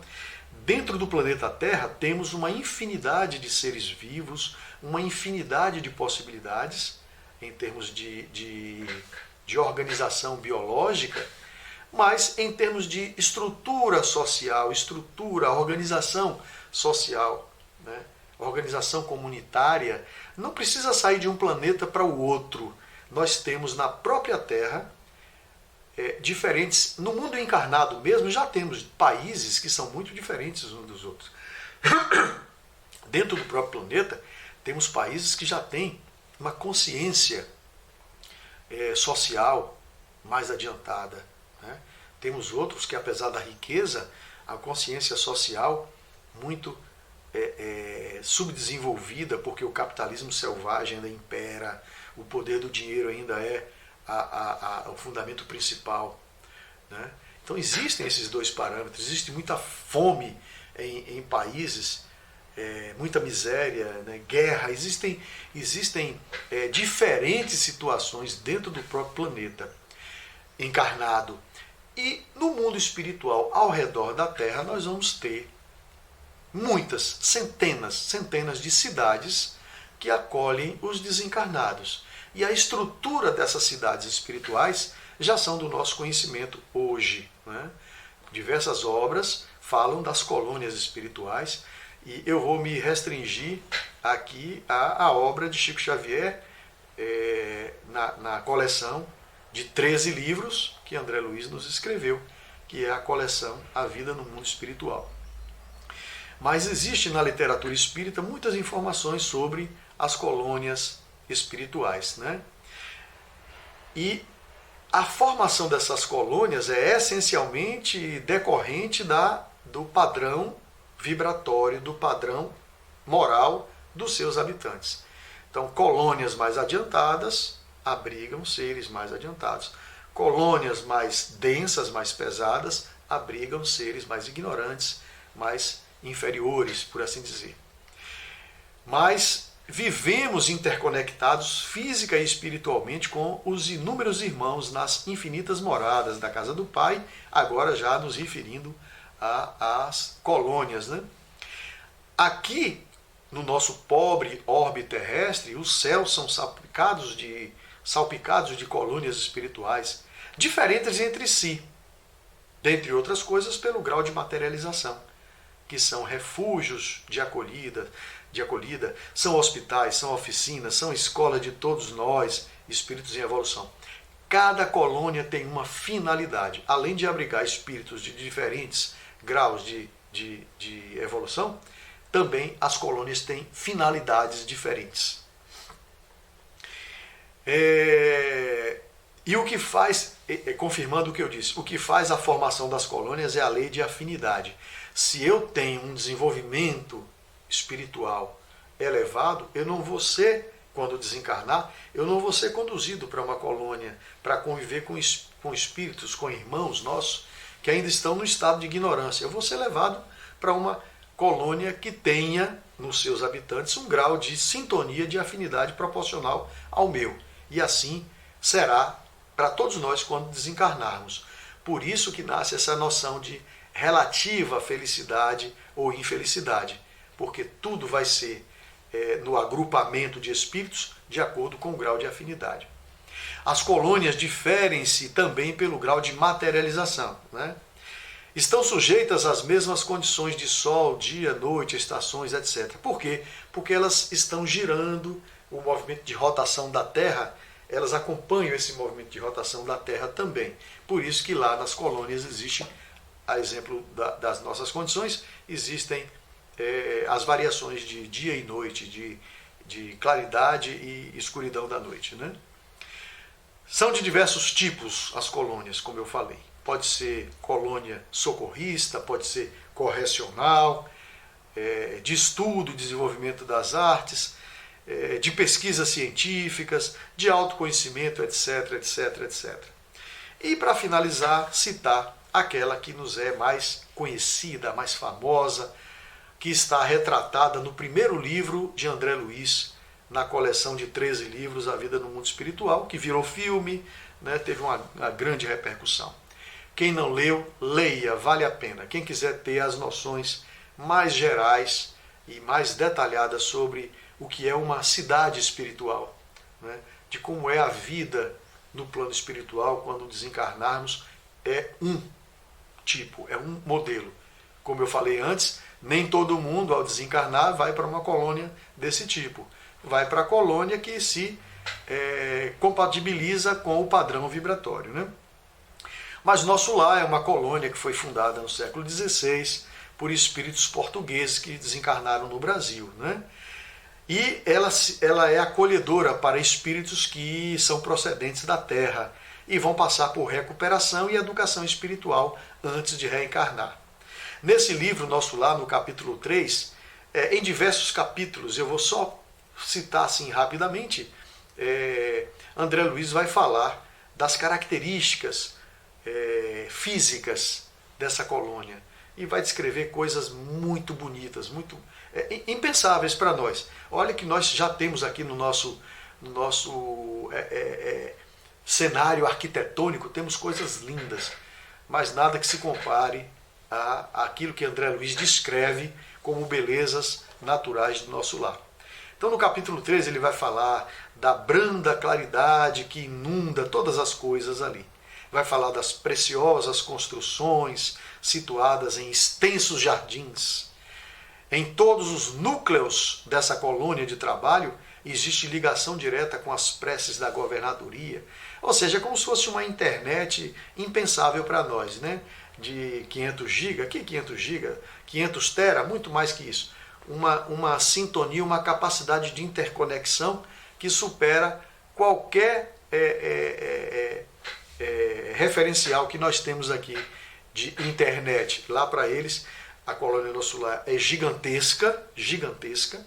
dentro do planeta Terra temos uma infinidade de seres vivos, uma infinidade de possibilidades em termos de organização biológica, mas em termos de estrutura social, organização social, né? Organização comunitária, não precisa sair de um planeta para o outro. Nós temos na própria Terra diferentes, no mundo encarnado mesmo, já temos países que são muito diferentes uns dos outros. Dentro do próprio planeta, temos países que já têm uma consciência social mais adiantada, né? Temos outros que, apesar da riqueza, a consciência social muito subdesenvolvida, porque o capitalismo selvagem ainda impera, o poder do dinheiro ainda é o fundamento principal, né? Então existem esses dois parâmetros, existe muita fome em países, muita miséria, né? Guerra, existem diferentes situações dentro do próprio planeta encarnado. E no mundo espiritual, ao redor da Terra, nós vamos ter muitas, centenas de cidades que acolhem os desencarnados. E a estrutura dessas cidades espirituais já são do nosso conhecimento hoje, né? Diversas obras falam das colônias espirituais, e eu vou me restringir aqui à obra de Chico Xavier, na coleção de 13 livros que André Luiz nos escreveu, que é a coleção A Vida no Mundo Espiritual. Mas existe na literatura espírita muitas informações sobre as colônias espirituais, né? E a formação dessas colônias é essencialmente decorrente do padrão vibratório, do padrão moral dos seus habitantes. Então, colônias mais adiantadas abrigam seres mais adiantados. Colônias mais densas, mais pesadas, abrigam seres mais ignorantes, mais inferiores, por assim dizer. Mas vivemos interconectados física e espiritualmente com os inúmeros irmãos nas infinitas moradas da casa do Pai, agora já nos referindo às colônias, né? Aqui, no nosso pobre orbe terrestre, os céus são salpicados de colônias espirituais, diferentes entre si, dentre outras coisas pelo grau de materialização, que são refúgios de acolhida, são hospitais, são oficinas, são escola de todos nós, espíritos em evolução. Cada colônia tem uma finalidade, além de abrigar espíritos de diferentes graus de evolução, também as colônias têm finalidades diferentes. E o que faz, confirmando o que eu disse, o que faz a formação das colônias é a lei de afinidade. Se eu tenho um desenvolvimento espiritual elevado, eu não vou ser, quando desencarnar, eu não vou ser conduzido para uma colônia, para conviver com espíritos, com irmãos nossos, que ainda estão no estado de ignorância. Eu vou ser levado para uma colônia que tenha nos seus habitantes um grau de sintonia, de afinidade proporcional ao meu. E assim será para todos nós quando desencarnarmos. Por isso que nasce essa noção de relativa felicidade ou infelicidade, porque tudo vai ser no agrupamento de espíritos de acordo com o grau de afinidade. As colônias diferem-se também pelo grau de materialização, né? Estão sujeitas às mesmas condições de sol, dia, noite, estações, etc. Por quê? Porque elas estão girando o movimento de rotação da Terra, elas acompanham esse movimento de rotação da Terra também. Por isso que lá nas colônias existe, a exemplo das nossas condições, existem as variações de dia e noite, de claridade e escuridão da noite, né? São de diversos tipos as colônias, como eu falei. Pode ser colônia socorrista, pode ser correcional, de estudo e desenvolvimento das artes, de pesquisas científicas, de autoconhecimento, etc, etc, etc. E para finalizar, citar aquela que nos é mais conhecida, mais famosa, que está retratada no primeiro livro de André Luiz, na coleção de 13 livros, A Vida no Mundo Espiritual, que virou filme, né, teve uma grande repercussão. Quem não leu, leia, vale a pena. Quem quiser ter as noções mais gerais e mais detalhadas sobre o que é uma cidade espiritual, né, de como é a vida no plano espiritual quando desencarnarmos, é um tipo, é um modelo. Como eu falei antes, nem todo mundo, ao desencarnar, vai para uma colônia desse tipo. Vai para a colônia que se compatibiliza com o padrão vibratório, né? Mas nosso lar é uma colônia que foi fundada no século XVI por espíritos portugueses que desencarnaram no Brasil, né? E ela é acolhedora para espíritos que são procedentes da Terra e vão passar por recuperação e educação espiritual antes de reencarnar. Nesse livro, Nosso Lar, no capítulo 3, em diversos capítulos, eu vou só citar assim rapidamente, André Luiz vai falar das características físicas dessa colônia e vai descrever coisas muito bonitas, muito impensáveis para nós. Olha que nós já temos aqui no nosso cenário arquitetônico, temos coisas lindas, mas nada que se compare àquilo que André Luiz descreve como belezas naturais do nosso lar. Então no capítulo 13 ele vai falar da branda claridade que inunda todas as coisas ali. Vai falar das preciosas construções situadas em extensos jardins. Em todos os núcleos dessa colônia de trabalho existe ligação direta com as preces da governadoria. Ou seja, é como se fosse uma internet impensável para nós, né? De 500 GB, que 500 GB? 500 tera, muito mais que isso. Uma sintonia, uma capacidade de interconexão que supera qualquer referencial que nós temos aqui de internet. Lá para eles, a colônia Nosso Lar é gigantesca, gigantesca,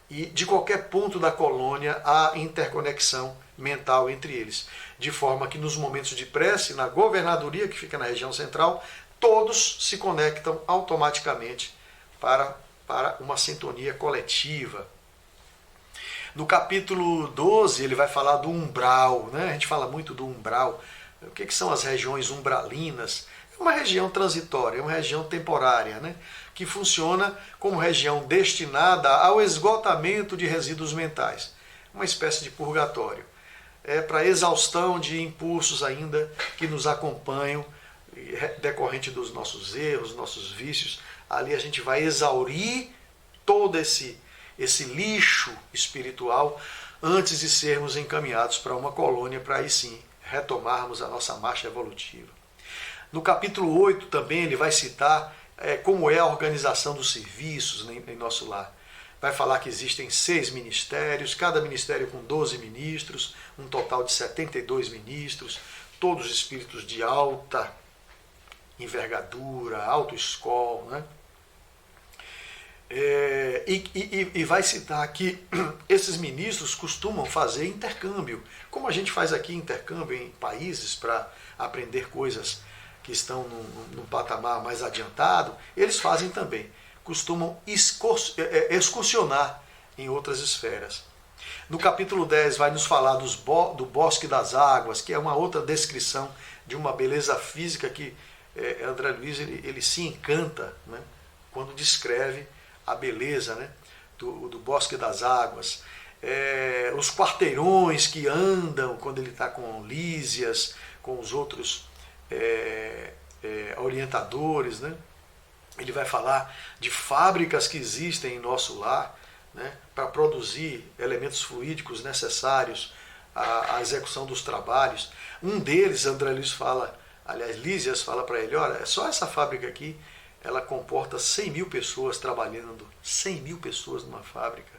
e de qualquer ponto da colônia há interconexão mental entre eles. De forma que nos momentos de prece, na governadoria, que fica na região central, todos se conectam automaticamente para uma sintonia coletiva. No capítulo 12, ele vai falar do umbral, né? A gente fala muito do umbral. O que são as regiões umbralinas? É uma região transitória, é uma região temporária, né? Que funciona como região destinada ao esgotamento de resíduos mentais. Uma espécie de purgatório. É para exaustão de impulsos ainda que nos acompanham, decorrente dos nossos erros, nossos vícios. Ali a gente vai exaurir todo esse lixo espiritual antes de sermos encaminhados para uma colônia, para aí sim retomarmos a nossa marcha evolutiva. No capítulo 8 também ele vai citar como é a organização dos serviços em Nosso Lar. Vai falar que existem 6 ministérios, cada ministério com 12 ministros, um total de 72 ministros, todos espíritos de alta envergadura, alto escol, né? E vai citar que esses ministros costumam fazer intercâmbio, como a gente faz aqui intercâmbio em países para aprender coisas que estão num patamar mais adiantado, eles fazem também. costumam excursionar em outras esferas. No capítulo 10 vai nos falar do bosque das águas, que é uma outra descrição de uma beleza física que André Luiz ele se encanta, né, quando descreve a beleza, né, do bosque das águas. Os quarteirões que andam quando ele está com Lísias, com os outros orientadores, né? Ele vai falar de fábricas que existem em nosso lar, né, para produzir elementos fluídicos necessários à execução dos trabalhos. Um deles, André Luiz fala, aliás, Lísias fala para ele, olha, só essa fábrica aqui, ela comporta 100 mil pessoas trabalhando, 100 mil pessoas numa fábrica.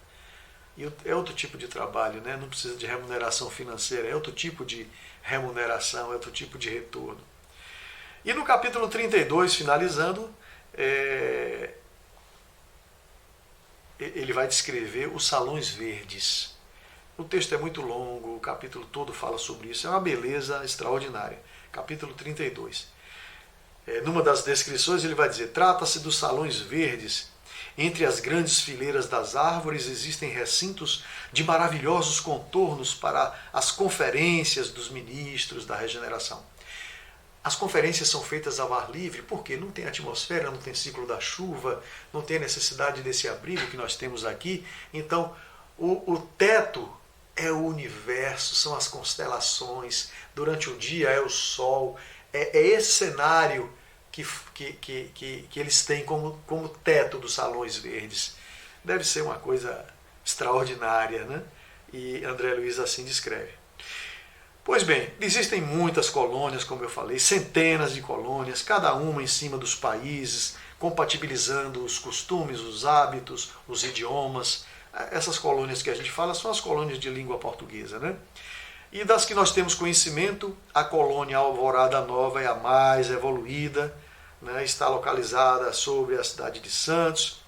E é outro tipo de trabalho, né? Não precisa de remuneração financeira, é outro tipo de remuneração, é outro tipo de retorno. E no capítulo 32, finalizando, ele vai descrever os salões verdes. O texto é muito longo, o capítulo todo fala sobre isso, é uma beleza extraordinária. Capítulo 32. Numa das descrições ele vai dizer, trata-se dos salões verdes. Entre as grandes fileiras das árvores existem recintos de maravilhosos contornos para as conferências dos ministros da regeneração. As conferências são feitas ao ar livre porque não tem atmosfera, não tem ciclo da chuva, não tem necessidade desse abrigo que nós temos aqui. Então, o teto é o universo, são as constelações, durante o dia é o sol, é esse cenário que eles têm como teto dos salões verdes. Deve ser uma coisa extraordinária, né? E André Luiz assim descreve. Pois bem, existem muitas colônias, como eu falei, centenas de colônias, cada uma em cima dos países, compatibilizando os costumes, os hábitos, os idiomas. Essas colônias que a gente fala são as colônias de língua portuguesa, né? E das que nós temos conhecimento, a colônia Alvorada Nova é a mais evoluída, né? Está localizada sobre a cidade de Santos,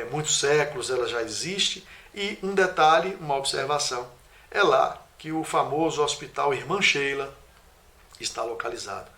muitos séculos ela já existe, e um detalhe, uma observação, é lá que o famoso Hospital Irmã Sheila está localizado,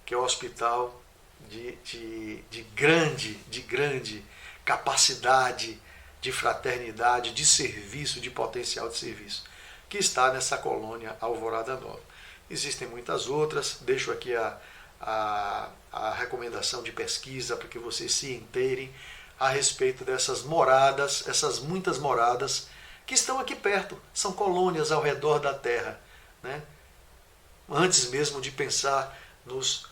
que é um hospital de grande capacidade de fraternidade, de serviço, de potencial de serviço, que está nessa colônia Alvorada Nova. Existem muitas outras, deixo aqui a recomendação de pesquisa para que vocês se inteirem a respeito dessas moradas, essas muitas moradas que estão aqui perto, são colônias ao redor da Terra, né? Antes mesmo de pensar nos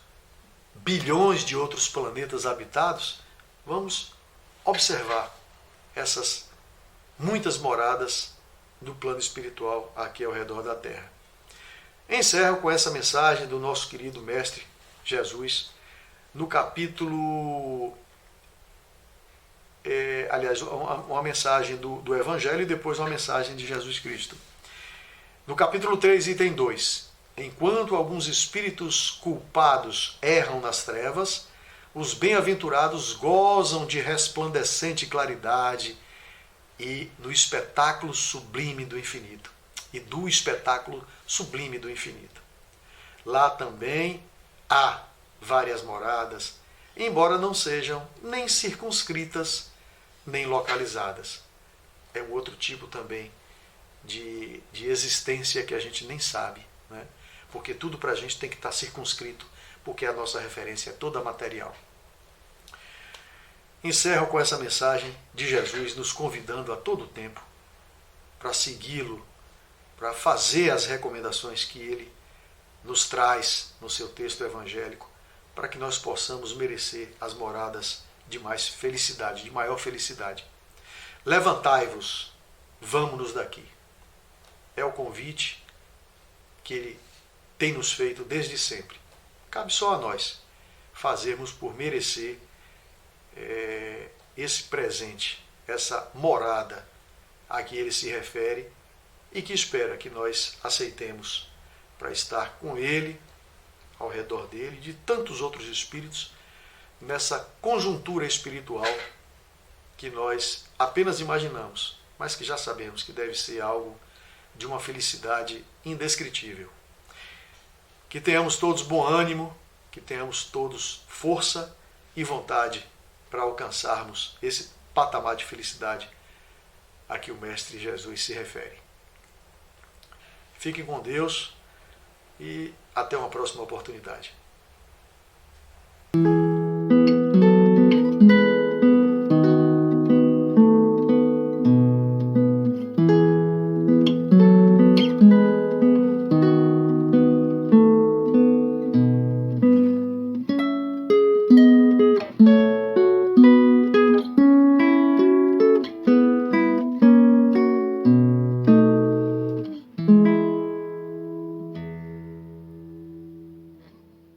bilhões de outros planetas habitados, vamos observar essas muitas moradas do plano espiritual aqui ao redor da Terra. Encerro com essa mensagem do nosso querido Mestre Jesus, no capítulo... uma mensagem do Evangelho e depois uma mensagem de Jesus Cristo. No capítulo 3, item 2. Enquanto alguns espíritos culpados erram nas trevas, os bem-aventurados gozam de resplandecente claridade e no espetáculo sublime do infinito. E do espetáculo sublime do infinito. Lá também há várias moradas, embora não sejam nem circunscritas nem localizadas. É um outro tipo também de existência que a gente nem sabe, né? Porque tudo para a gente tem que estar circunscrito, porque a nossa referência é toda material. Encerro com essa mensagem de Jesus nos convidando a todo tempo para segui-lo, para fazer as recomendações que ele nos traz no seu texto evangélico, para que nós possamos merecer as moradas de mais felicidade, de maior felicidade. Levantai-vos, vamos-nos daqui. É o convite que ele tem nos feito desde sempre. Cabe só a nós fazermos por merecer esse presente, essa morada a que ele se refere e que espera que nós aceitemos para estar com ele, ao redor dele, de tantos outros espíritos, nessa conjuntura espiritual que nós apenas imaginamos, mas que já sabemos que deve ser algo de uma felicidade indescritível. Que tenhamos todos bom ânimo, que tenhamos todos força e vontade para alcançarmos esse patamar de felicidade a que o Mestre Jesus se refere. Fiquem com Deus e até uma próxima oportunidade.